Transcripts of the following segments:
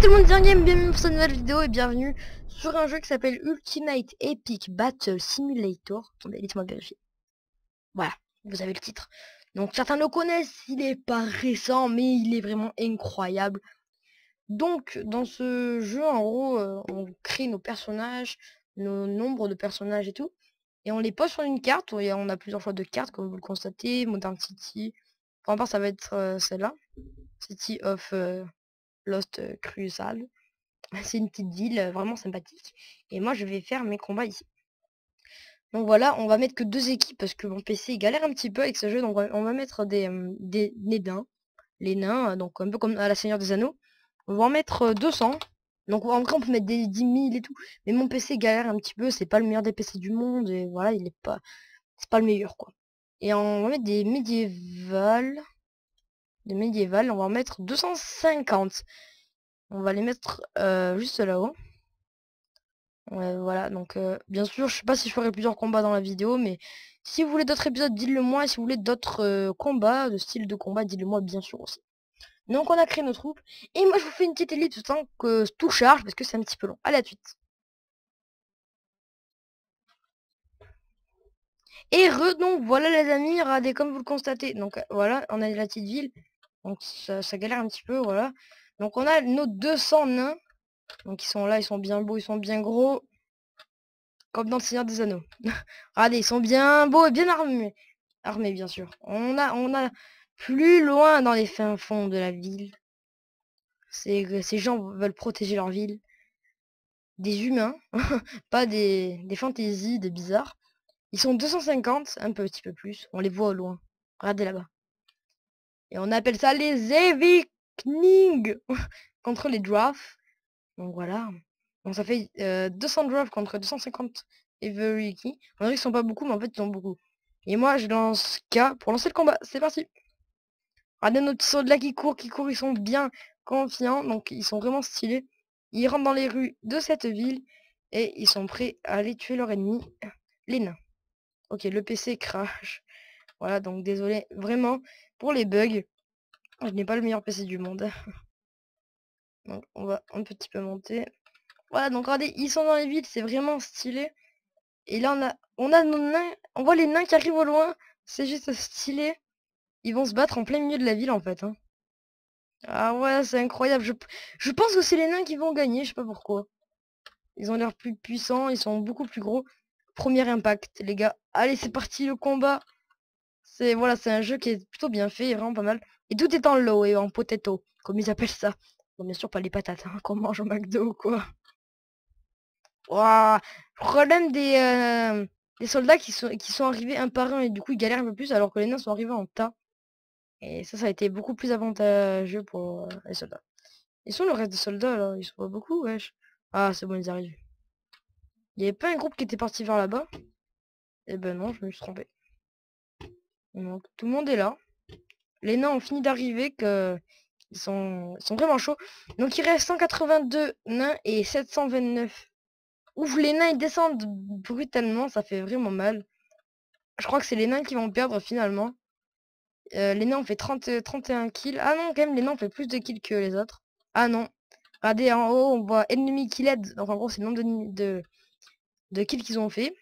tout le monde, bien game, bienvenue pour cette nouvelle vidéo et bienvenue sur un jeu qui s'appelle Ultimate Epic Battle Simulator. Attendez, laissez-moi vérifier. Voilà, vous avez le titre. Donc certains le connaissent, il est pas récent, mais il est vraiment incroyable. Donc dans ce jeu, en gros, on crée nos personnages, nos nombres de personnages et tout, et on les pose sur une carte. Et on a plusieurs choix de cartes, comme vous le constatez. Modern City, pour ma part ça va être celle-là, City of Lost Crusade. C'est une petite ville vraiment sympathique. Et moi, je vais faire mes combats ici. Donc voilà, on va mettre que 2 équipes parce que mon PC galère un petit peu avec ce jeu. Donc on va mettre des nains. Les nains, donc un peu comme à la Seigneur des Anneaux. On va en mettre 200. Donc en vrai, on peut mettre des 10 000 et tout. Mais mon PC galère un petit peu. C'est pas le meilleur des PC du monde. Et voilà, il est pas... C'est pas le meilleur, quoi. Et on va mettre des médiévales. Des médiévales, on va en mettre 250. On va les mettre juste là-haut. Ouais, voilà, donc bien sûr, je sais pas si je ferai plusieurs combats dans la vidéo, mais si vous voulez d'autres épisodes, dites-le moi, et si vous voulez d'autres combats, de style de combat, dites-le moi bien sûr aussi. Donc on a créé nos troupes, et moi je vous fais une petite élite tout le temps que tout charge, parce que c'est un petit peu long. Allez, à de suite. Donc voilà les amis, regardez comme vous le constatez. Donc voilà, on a la petite ville, donc ça galère un petit peu, voilà. Donc on a nos 200 nains, donc ils sont là, ils sont bien beaux, ils sont bien gros. Comme dans le Seigneur des Anneaux. Regardez, ils sont bien beaux et bien armés. Armés, bien sûr. On a plus loin dans les fins fonds de la ville. Ces gens veulent protéger leur ville. Des humains, pas des fantaisies, des bizarres. Ils sont 250, un petit peu plus. On les voit au loin. Regardez là-bas. Et on appelle ça les Evikning contre les Dwarfs. Donc voilà. Donc ça fait 200 Dwarfs contre 250 Everiki. On dirait qu'ils sont pas beaucoup, mais en fait ils sont beaucoup. Et moi je lance K pour lancer le combat. C'est parti. Regardez nos petits soldats qui courent, ils sont bien confiants, donc ils sont vraiment stylés. Ils rentrent dans les rues de cette ville et ils sont prêts à aller tuer leur ennemi, les nains. Ok, le PC crash. Voilà, donc désolé vraiment pour les bugs. Je n'ai pas le meilleur PC du monde. Donc on va un petit peu monter. Voilà, donc regardez, ils sont dans les villes, c'est vraiment stylé. Et là on a nos nains, on voit les nains qui arrivent au loin. C'est juste stylé. Ils vont se battre en plein milieu de la ville en fait, hein. Ah ouais, c'est incroyable. Je pense que c'est les nains qui vont gagner, je sais pas pourquoi. Ils ont l'air plus puissants, ils sont beaucoup plus gros. Premier impact, les gars. Allez, c'est parti, le combat. C'est voilà, c'est un jeu qui est plutôt bien fait, vraiment pas mal. Et tout est en low et en potato, comme ils appellent ça. Bon, bien sûr, pas les patates, hein, qu'on mange au McDo ou quoi. Ouah, problème des soldats qui sont arrivés un par un et du coup ils galèrent un peu plus alors que les nains sont arrivés en tas. Et ça a été beaucoup plus avantageux pour les soldats. Ils sont le reste des soldats là, ils sont pas beaucoup, wesh. Ah c'est bon, ils arrivent. Il y avait pas un groupe qui était parti vers là-bas? Eh ben non, je me suis trompé. Donc tout le monde est là. Les nains ont fini d'arriver, que ils sont vraiment chauds. Donc il reste 182 nains et 729. Ouf, les nains ils descendent brutalement, ça fait vraiment mal. Je crois que c'est les nains qui vont perdre finalement. Les nains ont fait 31 kills. Ah non, quand même, les nains ont fait plus de kills que les autres. Ah non. Regardez, en haut, on voit ennemi killed. Donc en gros, c'est le nombre de kills qu'ils ont fait.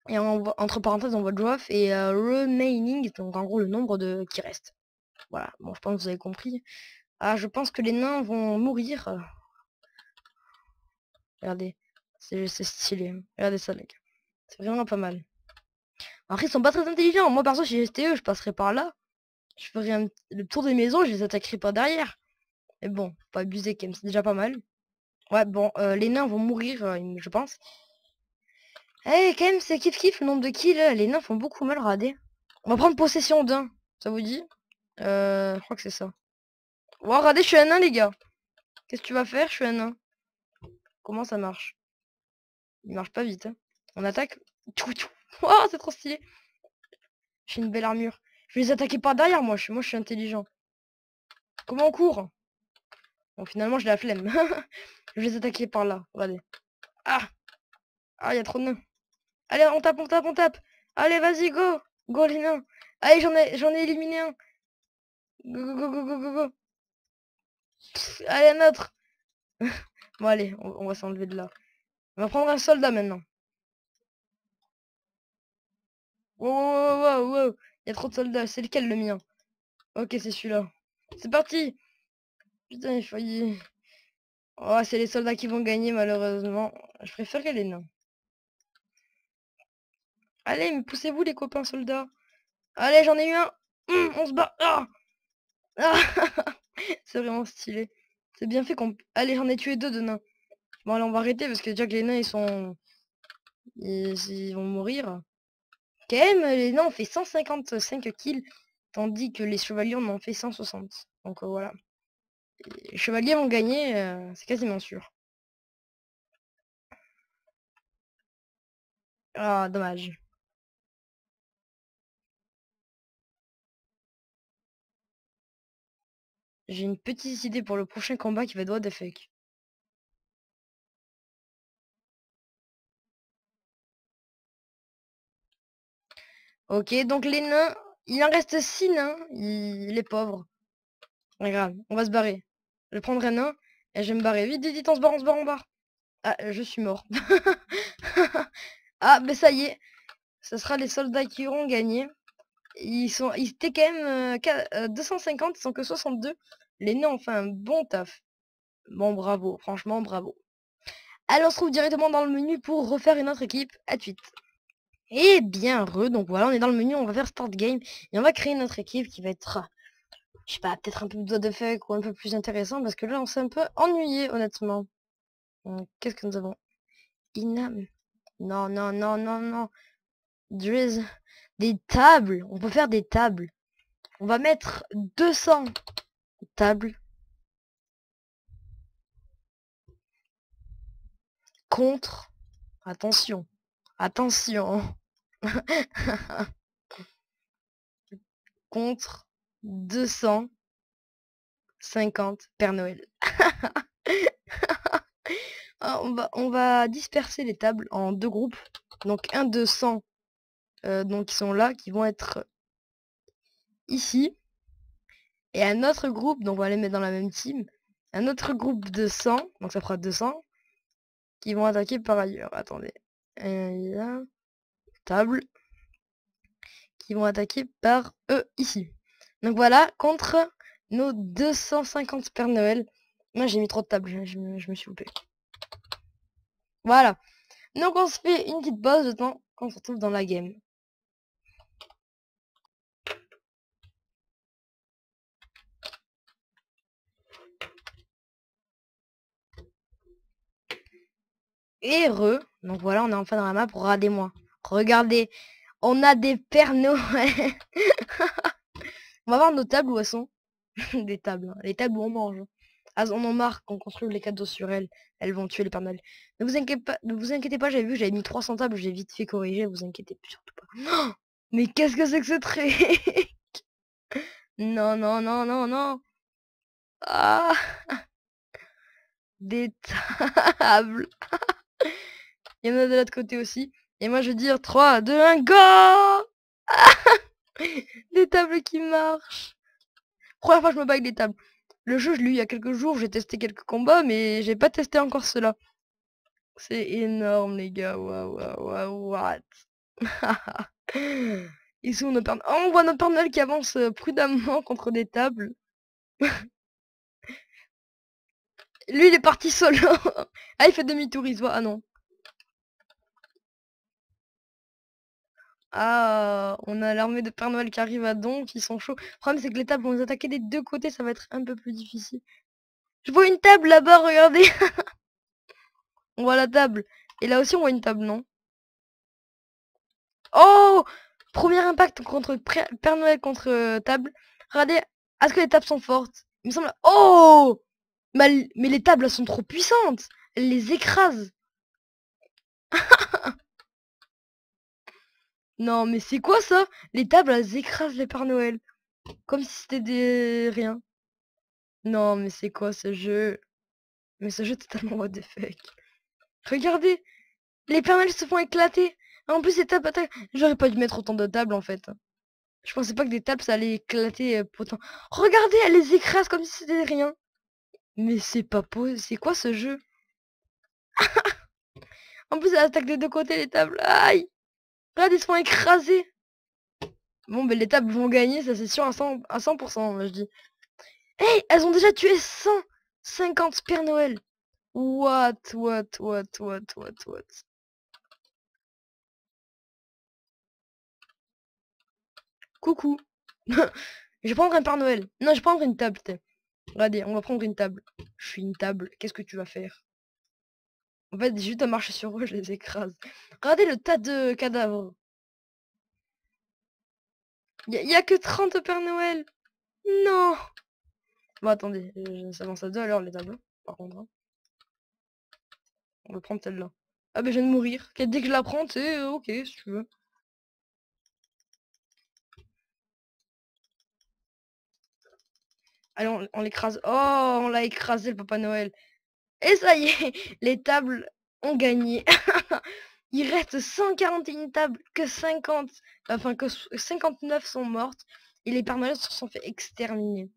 Et entre parenthèses, on voit draft et remaining. Donc en gros, le nombre de qui reste. Voilà, bon, je pense que vous avez compris. Ah, je pense que les nains vont mourir. Regardez, c'est stylé. Regardez ça, les gars. C'est vraiment pas mal. Après, ils sont pas très intelligents. Moi, perso, si j'étais eux, je passerais par là. Je ferais le tour des maisons, je les attaquerais pas derrière. Mais bon, faut pas abuser quand même, c'est déjà pas mal. Ouais, bon, les nains vont mourir, je pense. Eh, quand même, c'est kiff le nombre de kills. Les nains font beaucoup mal, rader. On va prendre possession d'un. Ça vous dit? Je crois que c'est ça. Ouais, regardez, je suis un nain, les gars. Qu'est-ce que tu vas faire? Je suis un nain. Comment ça marche? Il marche pas vite, hein. On attaque. Oh, c'est trop stylé. J'ai une belle armure. Je vais les attaquer par derrière, moi. Je suis intelligent. Comment on court? Bon, finalement, j'ai la flemme. Je vais les attaquer par là. Regardez. Ah! Ah, il y a trop de nains. Allez, on tape, on tape, on tape. Allez, vas-y, go. Go, les nains. Allez, j'en ai éliminé un. Go, go, go, go, go, go, go. Allez, un autre. Bon allez, on va s'enlever de là. On va prendre un soldat maintenant. Wow, wow, wow, wow. Il y a trop de soldats. C'est lequel le mien? Ok, c'est celui-là. C'est parti. Putain, il faut y... Oh, c'est les soldats qui vont gagner malheureusement. Je préférerais les nains. Allez, mais poussez-vous les copains soldats. Allez, j'en ai eu un. On se bat. Ah ah c'est vraiment stylé. C'est bien fait qu'on... Allez, j'en ai tué 2 de nains. Bon, allez, on va arrêter parce que déjà que les nains, ils sont... Ils vont mourir. Quand même, les nains ont fait 155 kills, tandis que les chevaliers en ont fait 160. Donc voilà. Les chevaliers vont gagner, c'est quasiment sûr. Ah, dommage. J'ai une petite idée pour le prochain combat qui va être what the fuck. Ok, donc les nains, il en reste 6 nains, les pauvres. Regarde, on va se barrer. Je vais prendre un nain et je vais me barrer. Vite, vite, vite, on se barre, on se barre, on se barre. Ah, je suis mort. Ah, mais ça y est, ce sera les soldats qui auront gagné. Ils étaient quand même 250, ils sont que 62. Les nains ont fait un bon taf. Bon, bravo, franchement, bravo. Allez, on se trouve directement dans le menu pour refaire une autre équipe. À de suite. Et bien donc voilà, on est dans le menu, on va faire Start Game. Et on va créer notre équipe qui va être, je sais pas, peut-être un peu de fuck ou un peu plus intéressant. Parce que là, on s'est un peu ennuyé, honnêtement. Qu'est-ce que nous avons? Inam. Non, non, non, non, non. Driz. Des tables. On peut faire des tables. On va mettre 200 tables contre... Attention. Attention. Contre 250 Père Noël. Ah, on va disperser les tables en 2 groupes. Donc un de 100 donc qui sont là, qui vont être ici. Et un autre groupe, donc on va les mettre dans la même team. Un autre groupe de 100, donc ça fera 200, qui vont attaquer par ailleurs. Attendez. Là, table. Qui vont attaquer par eux ici. Donc voilà, contre nos 250 Père Noël. Moi j'ai mis trop de tables, je me suis loupé. Voilà. Donc on se fait une petite pause de temps qu'on se retrouve dans la game. Et donc voilà, on est enfin dans la map. Regardez-moi. Regardez. On a des Pères Noël. On va voir nos tables où elles sont. Des tables. Hein. Les tables où on mange. Ah, on en marre qu'on construise les cadeaux sur elles. Elles vont tuer les Pères Noël. Ne vous inquiétez pas, j'avais vu, j'avais mis 300 tables, j'ai vite fait corriger, vous inquiétez surtout pas. Oh, mais qu'est-ce que c'est que ce trick? Non, non, non, non, non. Ah, des tables. Il y en a de l'autre côté aussi. Et moi, je veux dire 3, 2, 1, go! Des tables qui marchent. Première fois que je me bats avec des tables. Le jeu, je l'ai eu il y a quelques jours, j'ai testé quelques combats, mais j'ai pas testé encore cela. C'est énorme, les gars. Waouh, waouh, waouh, what? Ils sont nos Père... Oh, on voit notre Père Noël qui avance prudemment contre des tables. Lui, il est parti solo. Ah, il fait demi-tour, il se voit. Ah non. Ah, on a l'armée de Père Noël qui arrive à Donf, ils sont chauds. Le problème, c'est que les tables vont nous attaquer des deux côtés, ça va être un peu plus difficile. Je vois une table là-bas, regardez. On voit la table. Et là aussi, on voit une table, non? Oh! Premier impact contre Père Noël contre table. Regardez, est-ce que les tables sont fortes? Il me semble... Oh! Mais les tables, elles sont trop puissantes. Elles les écrasent. Non, mais c'est quoi ça? Les tables, elles écrasent les Père Noël. Comme si c'était des... rien. Non, mais c'est quoi ce jeu? Mais ce jeu est totalement what the fuck. Regardez, les Père Noël se font éclater. En plus, les tables attaquent. J'aurais pas dû mettre autant de tables en fait. Je pensais pas que des tables ça allait éclater pourtant. Regardez, elle les écrase comme si c'était rien. Mais c'est pas possible. C'est quoi ce jeu? En plus, elle attaque des deux côtés les tables. Aïe! Regarde, ils se font écraser. Bon, ben les tables vont gagner, ça c'est sûr à 100%, moi, je dis. Hey, elles ont déjà tué 150 Père Noël. What? Coucou. Je vais prendre un Père Noël. Non, je vais prendre une table, t'es. Regardez, on va prendre une table. Je suis une table. Qu'est-ce que tu vas faire? En fait, juste à marcher sur eux, je les écrase. Regardez le tas de cadavres. Y a que 30 Père Noël. Non. Bon, attendez, ça avance à 2 alors les tableaux. Par contre, hein. On va prendre celle-là. Ah ben je viens de mourir. Dès que je la prends, c'est ok si tu veux. Allez, on l'écrase. Oh, on l'a écrasé le Papa Noël. Et ça y est, les tables ont gagné. Il reste 141 tables, que 50, enfin que 59 sont mortes. Et les Père Noël se sont fait exterminer.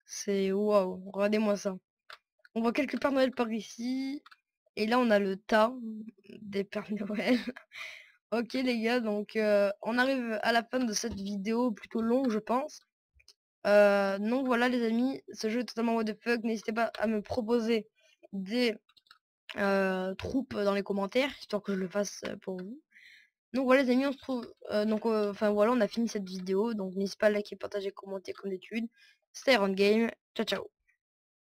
C'est waouh, regardez-moi ça. On voit quelques Père Noël par ici. Et là, on a le tas des Père Noël. Ok les gars, donc on arrive à la fin de cette vidéo plutôt longue je pense. Donc voilà les amis, ce jeu est totalement what the fuck. N'hésitez pas à me proposer des troupes dans les commentaires, histoire que je le fasse pour vous. Donc voilà les amis, on se trouve... enfin voilà, on a fini cette vidéo. Donc n'hésitez pas à liker, partager, commenter comme d'habitude. C'était Iron Game, ciao ciao.